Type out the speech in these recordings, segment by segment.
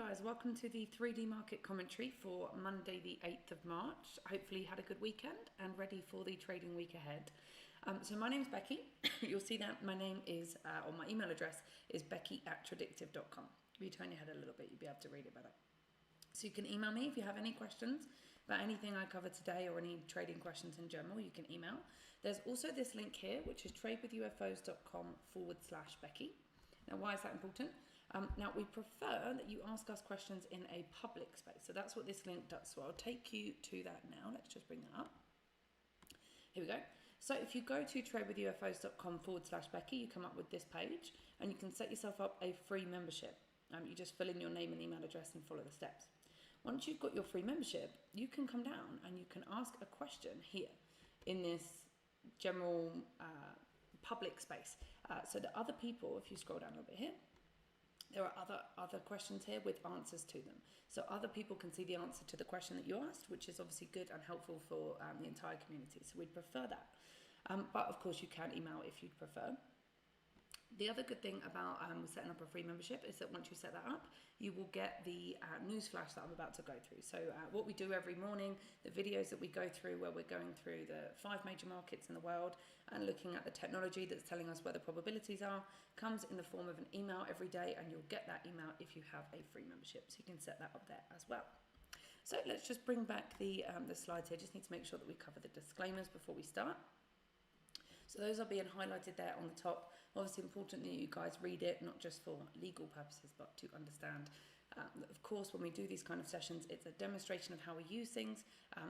guys, welcome to the 3D market commentary for Monday the 8th of March. Hopefully you had a good weekend and ready for the trading week ahead. So my name is Becky. You'll see that my name is, or my email address is becky@tradictive.com. If you turn your head a little bit, you'll be able to read it better. So you can email me if you have any questions about anything I cover today or any trading questions in general, you can email. There's also this link here, which is tradewithufos.com/Becky. Now, why is that important? Now, we prefer that you ask us questions in a public space. So that's what this link does. So I'll take you to that now. Let's just bring that up. Here we go. So if you go to tradewithufos.com/Becky, you come up with this page and you can set yourself up a free membership. You just fill in your name and email address and follow the steps. Once you've got your free membership, you can come down and you can ask a question here in this general public space. So that other people, if you scroll down a little bit here, there are other questions here with answers to them. So other people can see the answer to the question that you asked, which is obviously good and helpful for the entire community. So we'd prefer that. But of course you can email if you'd prefer. The other good thing about setting up a free membership is that once you set that up, you will get the news flash that I'm about to go through. So what we do every morning, the videos that we go through where we're going through the 5 major markets in the world and looking at the technology that's telling us where the probabilities are, comes in the form of an email every day, and you'll get that email if you have a free membership. So you can set that up there as well. So let's just bring back the slides here. Just need to make sure that we cover the disclaimers before we start. So those are being highlighted there on the top. Obviously important that you guys read it, not just for legal purposes, but to understand that of course when we do these kind of sessions, it's a demonstration of how we use things.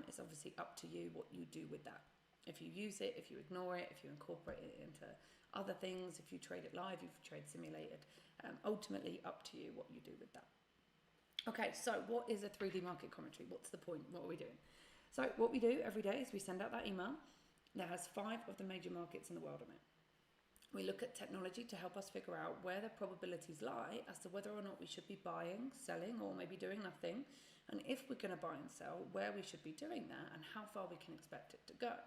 It's obviously up to you what you do with that. If you use it, if you ignore it, if you incorporate it into other things, if you trade it live, if you trade simulated, ultimately up to you what you do with that. Okay, so what is a 3D market commentary? What's the point? What are we doing? So what we do every day is we send out that email that has 5 of the major markets in the world on it. We look at technology to help us figure out where the probabilities lie as to whether or not we should be buying, selling, or maybe doing nothing. And if we're going to buy and sell, where we should be doing that and how far we can expect it to go.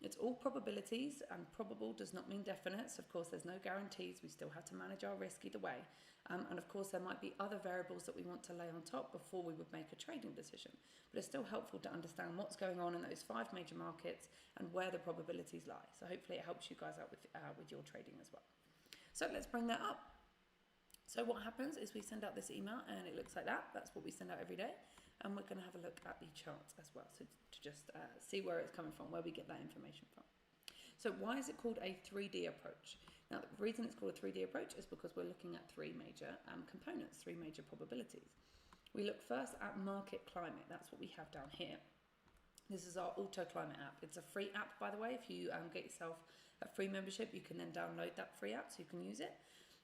It's all probabilities, and probable does not mean definite. So of course there's no guarantees. We still have to manage our risk either way. And of course there might be other variables that we want to lay on top before we would make a trading decision. But it's still helpful to understand what's going on in those 5 major markets and where the probabilities lie. So hopefully it helps you guys out with your trading as well. So let's bring that up. So what happens is we send out this email and it looks like that. That's what we send out every day. And we're going to have a look at the charts as well. So to just see where it's coming from, where we get that information from. So why is it called a 3D approach? Now, the reason it's called a 3D approach is because we're looking at 3 major components, 3 major probabilities. We look first at market climate. That's what we have down here. This is our Auto Climate app. It's a free app, by the way. If you get yourself a free membership, you can then download that free app so you can use it.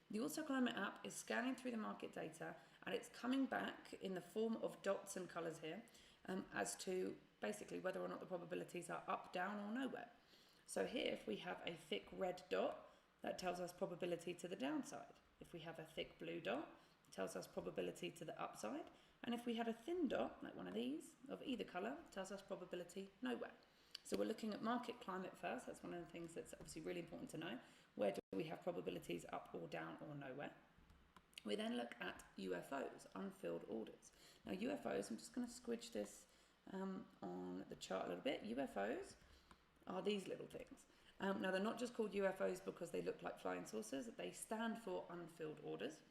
The Auto Climate app is scanning through the market data, and it's coming back in the form of dots and colours here as to basically whether or not the probabilities are up, down, or nowhere. So here, if we have a thick red dot, that tells us probability to the downside. If we have a thick blue dot, it tells us probability to the upside. And if we had a thin dot, like one of these, of either colour, it tells us probability nowhere. So we're looking at market climate first. That's one of the things that's obviously really important to know. Where do we have probabilities up or down or nowhere? We then look at UFOs, unfilled orders. Now UFOs, I'm just going to squidge this on the chart a little bit. UFOs are these little things. Now they're not just called UFOs because they look like flying saucers. They stand for unfilled orders.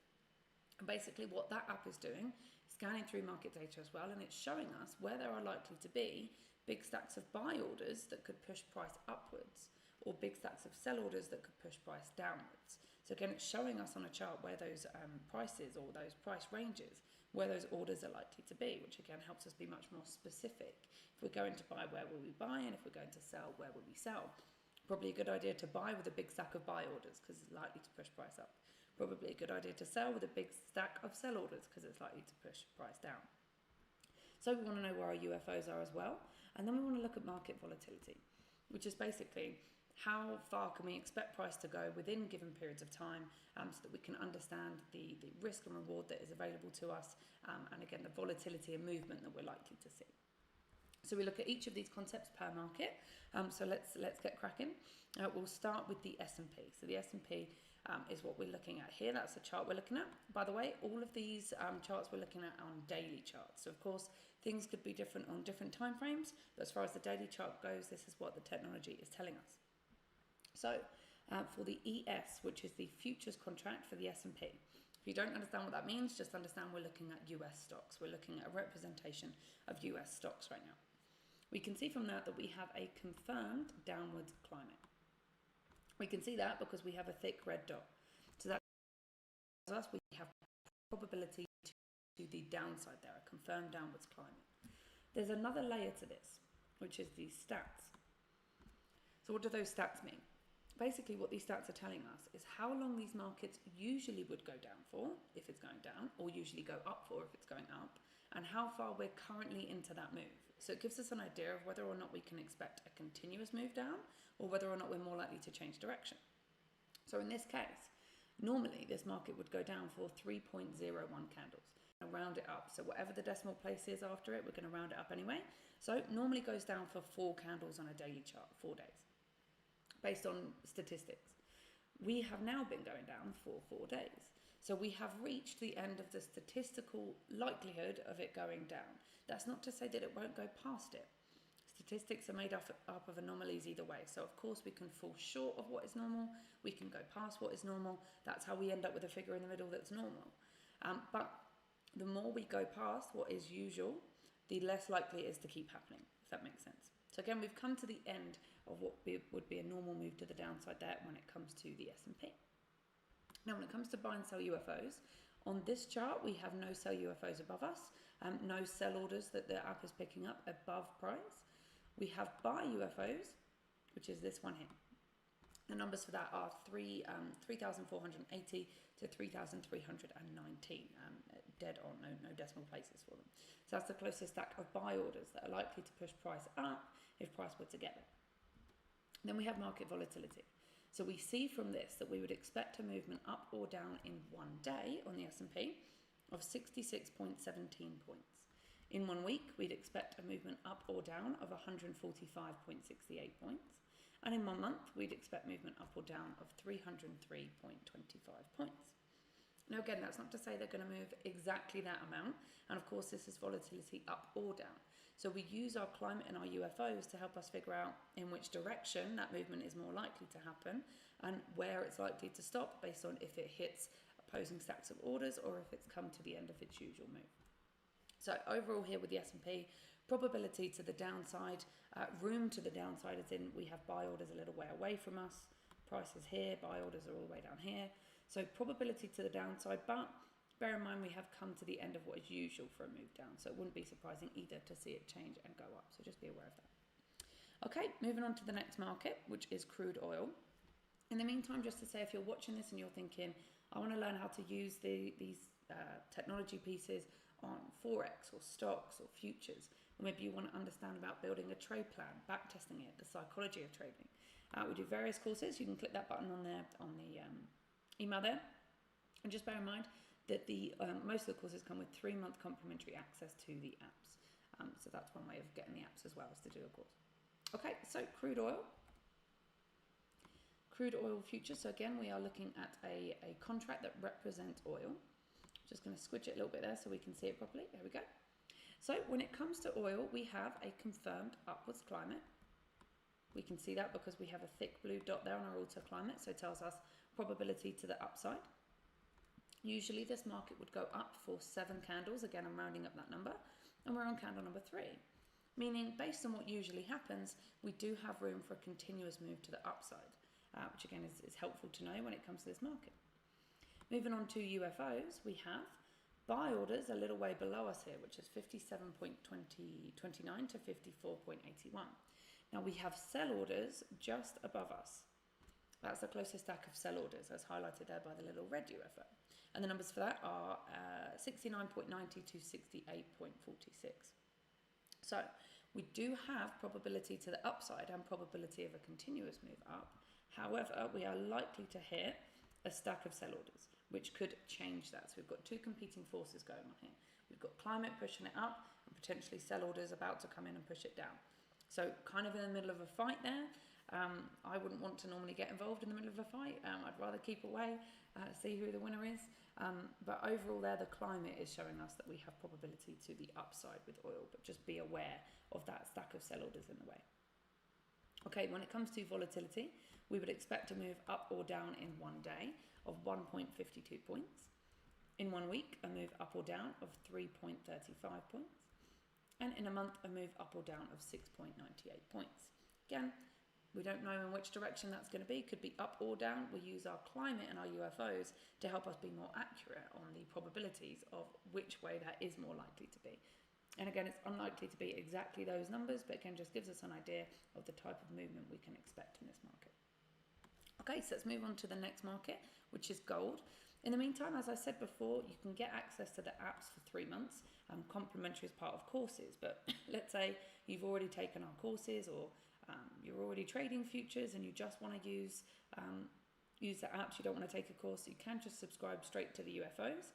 And basically what that app is doing, scanning through market data as well, and it's showing us where there are likely to be big stacks of buy orders that could push price upwards, or big stacks of sell orders that could push price downwards. So again, it's showing us on a chart where those prices or those price ranges, where those orders are likely to be, which again helps us be much more specific. If we're going to buy, where will we buy? And if we're going to sell, where will we sell? Probably a good idea to buy with a big stack of buy orders because it's likely to push price up. Probably a good idea to sell with a big stack of sell orders because it's likely to push price down. So we want to know where our UFOs are as well. And then we want to look at market volatility, which is basically how far can we expect price to go within given periods of time so that we can understand the risk and reward that is available to us and again the volatility and movement that we're likely to see. So we look at each of these concepts per market. So let's get cracking. We'll start with the S&P. So the S&P is what we're looking at here. That's the chart we're looking at. By the way, all of these charts we're looking at on daily charts. So of course, things could be different on different time frames, but as far as the daily chart goes, this is what the technology is telling us. So for the ES, which is the futures contract for the S&P, if you don't understand what that means, just understand we're looking at US stocks. We're looking at a representation of US stocks right now. We can see from that we have a confirmed downward climate. We can see that because we have a thick red dot. So that tells us we have probability to the downside there, a confirmed downwards climate. There's another layer to this, which is these stats. So what do those stats mean? Basically what these stats are telling us is how long these markets usually would go down for if it's going down, or usually go up for if it's going up, and how far we're currently into that move. So it gives us an idea of whether or not we can expect a continuous move down, or whether or not we're more likely to change direction. So in this case, normally this market would go down for 3.01 candles. And round it up. So whatever the decimal place is after it, we're going to round it up anyway. So it normally goes down for 4 candles on a daily chart, 4 days, based on statistics. We have now been going down for 4 days. So we have reached the end of the statistical likelihood of it going down. That's not to say that it won't go past it. Statistics are made up of anomalies either way. So of course we can fall short of what is normal. We can go past what is normal. That's how we end up with a figure in the middle that's normal. But the more we go past what is usual, the less likely it is to keep happening, if that makes sense. So again, we've come to the end of what would be a normal move to the downside there when it comes to the S&P. Now, when it comes to buy and sell UFOs, on this chart, we have no sell UFOs above us, no sell orders that the app is picking up above price. We have buy UFOs, which is this one here. The numbers for that are 3,480 to 3,319, dead on, no decimal places for them. So that's the closest stack of buy orders that are likely to push price up if price were to get there. Then we have market volatility. So we see from this that we would expect a movement up or down in one day on the S&P of 66.17 points. In 1 week, we'd expect a movement up or down of 145.68 points. And in 1 month, we'd expect movement up or down of 303.25 points. Now again, that's not to say they're going to move exactly that amount. And of course, this is volatility up or down. So we use our climate and our UFOs to help us figure out in which direction that movement is more likely to happen and where it's likely to stop based on if it hits opposing stacks of orders or if it's come to the end of its usual move. So overall here with the S&P, probability to the downside, room to the downside as in we have buy orders a little way away from us, prices here, buy orders are all the way down here. So probability to the downside, but bear in mind we have come to the end of what is usual for a move down. So it wouldn't be surprising either to see it change and go up. So just be aware of that. Okay, moving on to the next market, which is crude oil. In the meantime, just to say, if you're watching this and you're thinking, I want to learn how to use these technology pieces on Forex or stocks or futures, or maybe you want to understand about building a trade plan, back testing it, the psychology of trading. We do various courses. You can click that button on there on the email there. And just bear in mind that most of the courses come with 3-month complimentary access to the apps. So that's one way of getting the apps as well, as to do a course. Okay, so crude oil. Crude oil futures. So again, we are looking at a contract that represents oil. Just going to squidge it a little bit there so we can see it properly. There we go. So when it comes to oil, we have a confirmed upwards climate. We can see that because we have a thick blue dot there on our auto climate, so it tells us probability to the upside. Usually this market would go up for 7 candles. Again, I'm rounding up that number. And we're on candle number 3. Meaning, based on what usually happens, we do have room for a continuous move to the upside, which again is helpful to know when it comes to this market. Moving on to UFOs, we have buy orders a little way below us here, which is 57.29 to 54.81. Now we have sell orders just above us. That's the closest stack of sell orders, as highlighted there by the little red UFO. And the numbers for that are 69.90 to 68.46. So we do have probability to the upside and probability of a continuous move up. However, we are likely to hit a stack of sell orders, which could change that. So we've got 2 competing forces going on here. We've got climate pushing it up and potentially sell orders about to come in and push it down. So kind of in the middle of a fight there. I wouldn't want to normally get involved in the middle of a fight. I'd rather keep away, see who the winner is. But overall there, the climate is showing us that we have probability to the upside with oil, but just be aware of that stack of sell orders in the way. Okay, when it comes to volatility, we would expect to move up or down in one day of 1.52 points. In 1 week, a move up or down of 3.35 points. And in a month, a move up or down of 6.98 points. Again, we don't know in which direction that's going to be. Could be up or down. We use our climate and our UFOs to help us be more accurate on the probabilities of which way that is more likely to be. And again, it's unlikely to be exactly those numbers, but again, just gives us an idea of the type of movement we can expect in this market. Okay, so let's move on to the next market, which is gold. In the meantime, as I said before, you can get access to the apps for 3 months, complimentary as part of courses. But let's say you've already taken our courses, or you're already trading futures and you just want to use the apps, you don't want to take a course, you can just subscribe straight to the UFOs.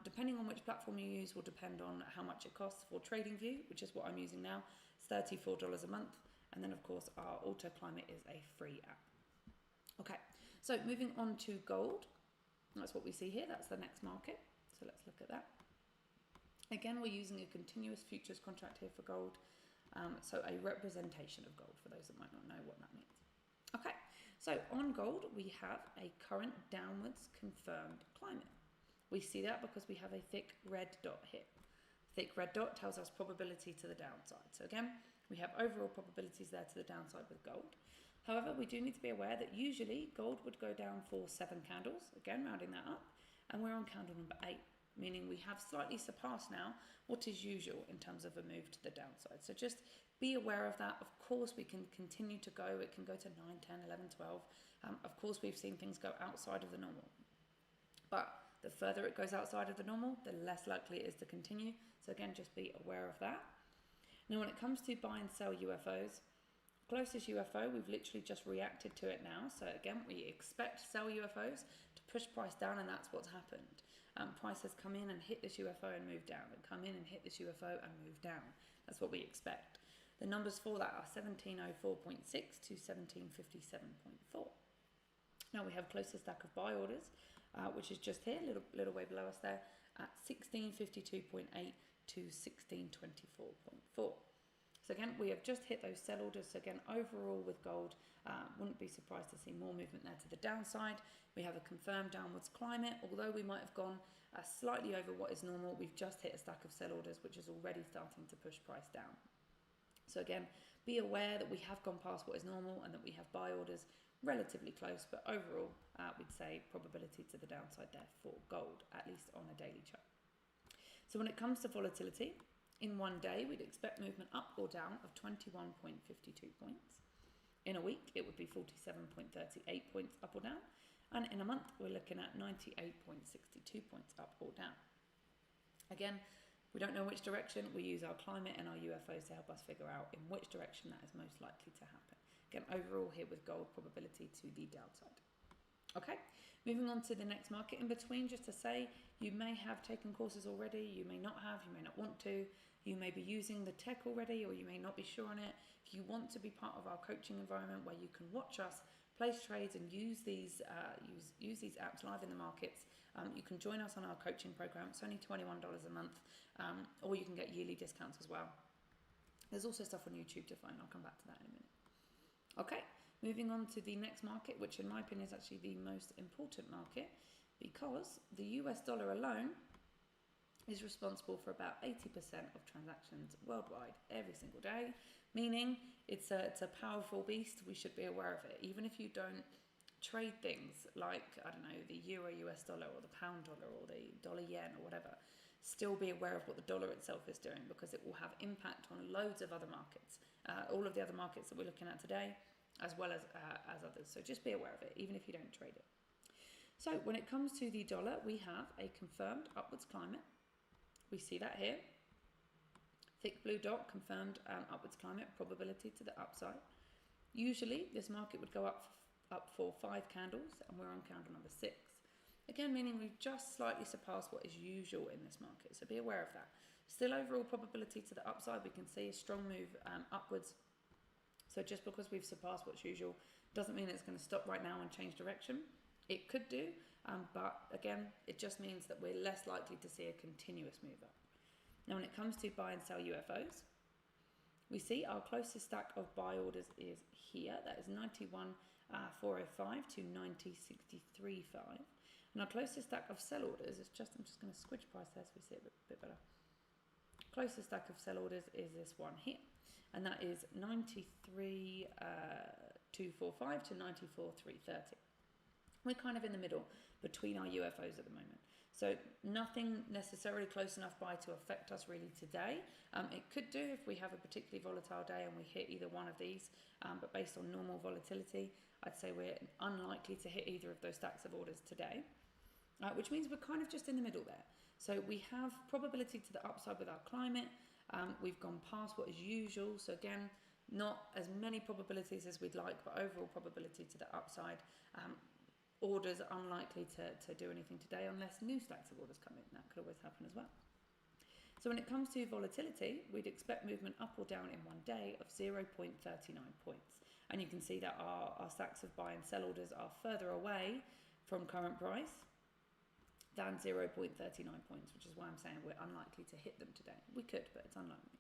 Depending on which platform you use will depend on how much it costs. For TradingView, which is what I'm using now, it's $34 a month. And then, of course, our Auto Climate is a free app. Okay, so moving on to gold. That's what we see here. That's the next market. So let's look at that. Again, we're using a continuous futures contract here for gold. So a representation of gold for those that might not know what that means. Okay, so on gold, we have a current downwards confirmed climate. We see that because we have a thick red dot here. Thick red dot tells us probability to the downside. So again, we have overall probabilities there to the downside with gold. However, we do need to be aware that usually gold would go down for 7 candles, again rounding that up, and we're on candle number 8, meaning we have slightly surpassed now what is usual in terms of a move to the downside. So just be aware of that. Of course, we can continue to go. It can go to 9, 10, 11, 12. Of course, we've seen things go outside of the normal. But the further it goes outside of the normal, the less likely it is to continue. So again, just be aware of that. Now, when it comes to buy and sell UFOs, closest UFO, we've literally just reacted to it now. So again, we expect sell UFOs to push price down, and that's what's happened. Price has come in and hit this UFO and moved down, and come in and hit this UFO and moved down. That's what we expect. The numbers for that are 1704.6 to 1757.4. Now we have closest stack of buy orders, which is just here, little way below us there, at 1652.8 to 1624.4. So again, we have just hit those sell orders. So again, overall with gold, wouldn't be surprised to see more movement there to the downside. We have a confirmed downwards climate. Although we might have gone slightly over what is normal, we've just hit a stack of sell orders, which is already starting to push price down. So again, be aware that we have gone past what is normal and that we have buy orders relatively close, but overall, we'd say probability to the downside there for gold, at least on a daily chart. So when it comes to volatility, in one day, we'd expect movement up or down of 21.52 points. In a week, it would be 47.38 points up or down. And in a month, we're looking at 98.62 points up or down. Again, we don't know which direction. We use our climate and our UFOs to help us figure out in which direction that is most likely to happen. Again, overall here with gold, probability to the downside. Okay, moving on to the next market. In between, just to say, you may have taken courses already, you may not have, you may not want to, you may be using the tech already, or you may not be sure on it. If you want to be part of our coaching environment where you can watch us place trades and use these apps live in the markets, you can join us on our coaching program. It's only $21 a month, or you can get yearly discounts as well. There's also stuff on YouTube to find. I'll come back to that in a minute. Okay, moving on to the next market, which in my opinion is actually the most important market, because the US dollar alone is responsible for about 80% of transactions worldwide every single day, meaning it's a powerful beast. We should be aware of it. Even if you don't trade things like, I don't know, the euro US dollar or the pound dollar or the dollar yen or whatever, still be aware of what the dollar itself is doing, because it will have impact on loads of other markets, all of the other markets that we're looking at today, as well as others. So just be aware of it, even if you don't trade it. So when it comes to the dollar, we have a confirmed upwards climate. We see that here. Thick blue dot, confirmed upwards climate, probability to the upside. Usually this market would go up for 5 candles, and we're on candle number 6. Again, meaning we've just slightly surpassed what is usual in this market, so be aware of that. Still overall probability to the upside, we can see a strong move upwards So just because we've surpassed what's usual doesn't mean it's going to stop right now and change direction. It could do, but again, it just means that we're less likely to see a continuous move up. Now, when it comes to buy and sell UFOs, we see our closest stack of buy orders is here. That is 91,405 to 90,635. And our closest stack of sell orders is I'm just going to switch price there so we see it a bit better. Closest stack of sell orders is this one here, and that is 93,245 to 94,330. We're kind of in the middle between our UFOs at the moment. So nothing necessarily close enough by to affect us really today. It could do if we have a particularly volatile day and we hit either one of these, but based on normal volatility, I'd say we're unlikely to hit either of those stacks of orders today, which means we're kind of just in the middle there. So we have probability to the upside with our climate. We've gone past what is usual. So again, not as many probabilities as we'd like, but overall probability to the upside. Orders are unlikely to do anything today unless new stacks of orders come in. That could always happen as well. So when it comes to volatility, we'd expect movement up or down in one day of 0.39 points. And you can see that our stacks of buy and sell orders are further away from current price than 0.39 points, which is why I'm saying we're unlikely to hit them today. We could, but it's unlikely.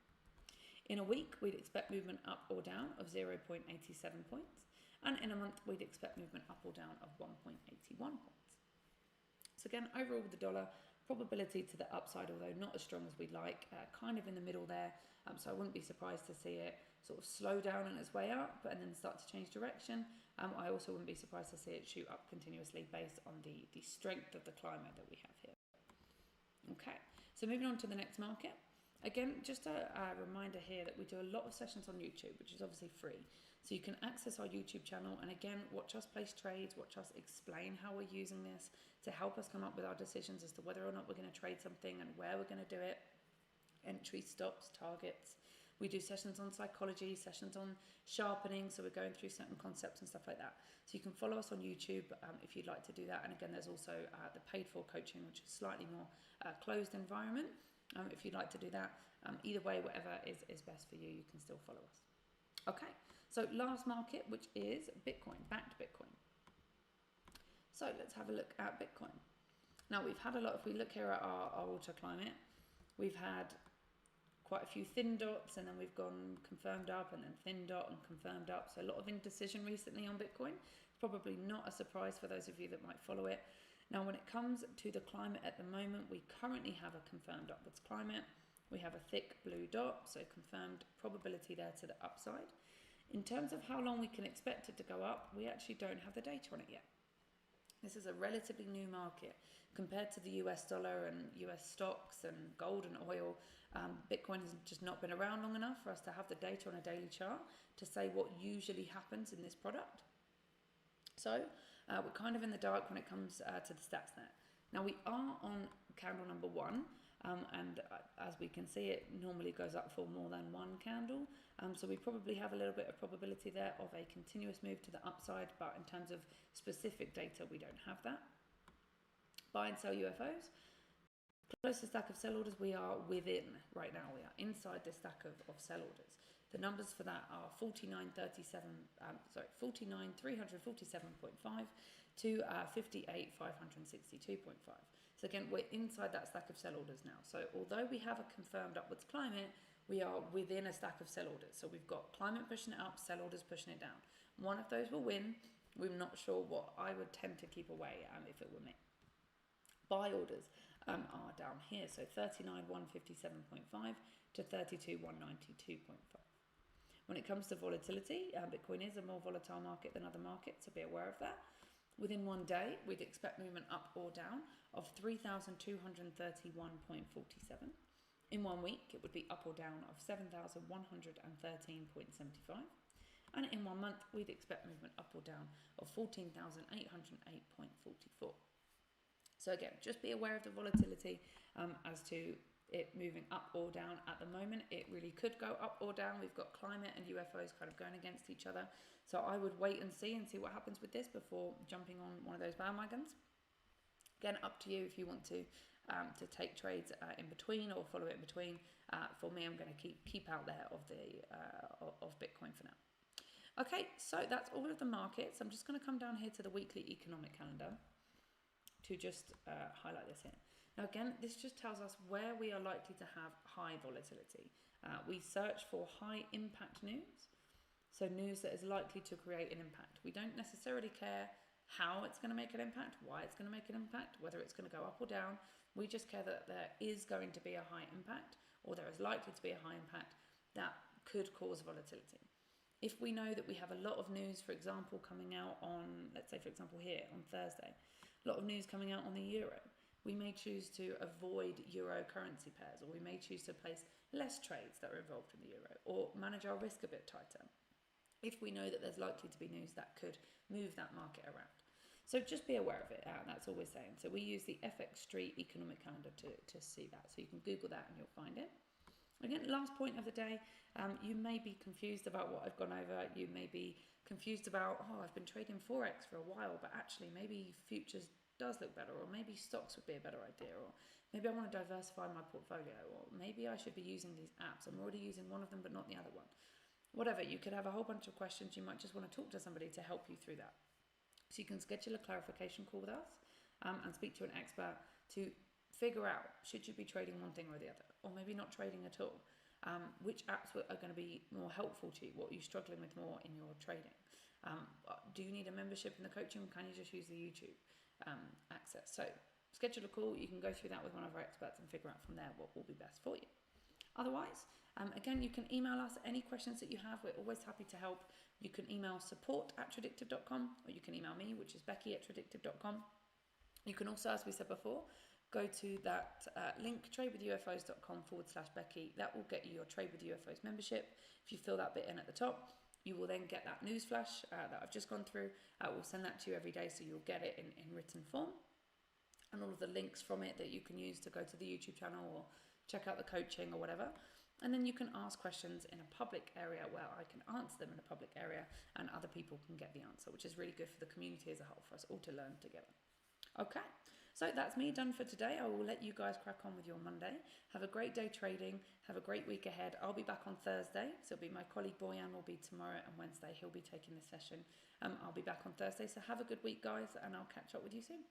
In a week, we'd expect movement up or down of 0.87 points. And in a month, we'd expect movement up or down of 1.81 points. So again, overall with the dollar, probability to the upside, although not as strong as we'd like, kind of in the middle there. So I wouldn't be surprised to see it sort of slow down on its way up, and then start to change direction. I also wouldn't be surprised to see it shoot up continuously based on the strength of the climate that we have here. Okay, so moving on to the next market. Again, just a reminder here that we do a lot of sessions on YouTube, which is obviously free. So you can access our YouTube channel and again, watch us place trades, watch us explain how we're using this to help us come up with our decisions as to whether or not we're going to trade something and where we're going to do it. Entry, stops, targets. We do sessions on psychology, sessions on sharpening, so we're going through certain concepts and stuff like that. So you can follow us on YouTube if you'd like to do that. And again, there's also the paid for coaching, which is slightly more closed environment. If you'd like to do that, either way, whatever is best for you, you can still follow us. Okay, so last market, which is Bitcoin, backed Bitcoin. So let's have a look at Bitcoin. Now we've had a lot, if we look here at our auto climate, we've had quite a few thin dots, and then we've gone confirmed up and then thin dot and confirmed up. So a lot of indecision recently on Bitcoin. Probably not a surprise for those of you that might follow it. Now, when it comes to the climate at the moment, we currently have a confirmed upwards climate. We have a thick blue dot, so confirmed probability there to the upside. In terms of how long we can expect it to go up, we actually don't have the data on it yet. This is a relatively new market compared to the US dollar and US stocks and gold and oil. Bitcoin has just not been around long enough for us to have the data on a daily chart to say what usually happens in this product. So we're kind of in the dark when it comes to the stats there. Now we are on candle number 1, and as we can see, it normally goes up for more than one candle. So we probably have a little bit of probability there of a continuous move to the upside, but in terms of specific data, we don't have that. Buy and sell UFOs. Closest stack of sell orders we are within right now. We are inside this stack of sell orders. The numbers for that are 49,347.5 to 58,562.5. So again, we're inside that stack of sell orders now. So although we have a confirmed upwards climate, we are within a stack of sell orders. So we've got climate pushing it up, sell orders pushing it down. One of those will win. We're not sure what I would tend to keep away if it were me. Buy orders are down here. So 39,157.5 to 32,192.5. When it comes to volatility, Bitcoin is a more volatile market than other markets, so be aware of that. Within one day, we'd expect movement up or down of 3,231.47. In 1 week, it would be up or down of 7,113.75. And in 1 month, we'd expect movement up or down of 14,808.44. So again, just be aware of the volatility as to it moving up or down at the moment. It really could go up or down. We've got climate and UFOs kind of going against each other. So I would wait and see what happens with this before jumping on one of those bandwagons. Again, up to you if you want to take trades in between or follow it in between. For me, I'm going to keep out there of Bitcoin for now. Okay, so that's all of the markets. I'm just going to come down here to the weekly economic calendar to just highlight this here. Now again, this just tells us where we are likely to have high volatility. We search for high impact news, so news that is likely to create an impact. We don't necessarily care how it's going to make an impact, why it's going to make an impact, whether it's going to go up or down. We just care that there is going to be a high impact, or there is likely to be a high impact that could cause volatility. If we know that we have a lot of news, for example, coming out on, let's say for example here on Thursday, a lot of news coming out on the euro, we may choose to avoid euro currency pairs, or we may choose to place less trades that are involved in the euro, or manage our risk a bit tighter if we know that there's likely to be news that could move that market around. So just be aware of it, that's all we're saying. So we use the FX Street economic calendar to see that. So you can Google that and you'll find it. Again, last point of the day, you may be confused about what I've gone over. You may be confused about, oh, I've been trading Forex for a while, but actually maybe futures does look better, or maybe stocks would be a better idea, or maybe I want to diversify my portfolio, or maybe I should be using these apps. I'm already using one of them, but not the other one. Whatever, you could have a whole bunch of questions. You might just want to talk to somebody to help you through that. So you can schedule a clarification call with us and speak to an expert to figure out, should you be trading one thing or the other, or maybe not trading at all. Which apps are going to be more helpful to you? What are you struggling with more in your trading? Do you need a membership in the coaching? Can you just use the YouTube access? So schedule a call. You can go through that with one of our experts and figure out from there what will be best for you. Otherwise, again, you can email us any questions that you have. We're always happy to help. You can email support@tradictive.com, or you can email me, which is becky@tradictive.com. You can also, as we said before, go to that link, tradewithufos.com/Becky. That will get you your Trade with UFOs membership. If you fill that bit in at the top, you will then get that news flash that I've just gone through. We'll send that to you every day, so you'll get it in written form. And all of the links from it that you can use to go to the YouTube channel or check out the coaching or whatever. And then you can ask questions in a public area where I can answer them in a public area and other people can get the answer, which is really good for the community as a whole, for us all to learn together. Okay, so that's me done for today. I will let you guys crack on with your Monday. Have a great day trading. Have a great week ahead. I'll be back on Thursday. So it'll be my colleague Boyan will be tomorrow and Wednesday. He'll be taking this session. I'll be back on Thursday. So have a good week, guys, and I'll catch up with you soon.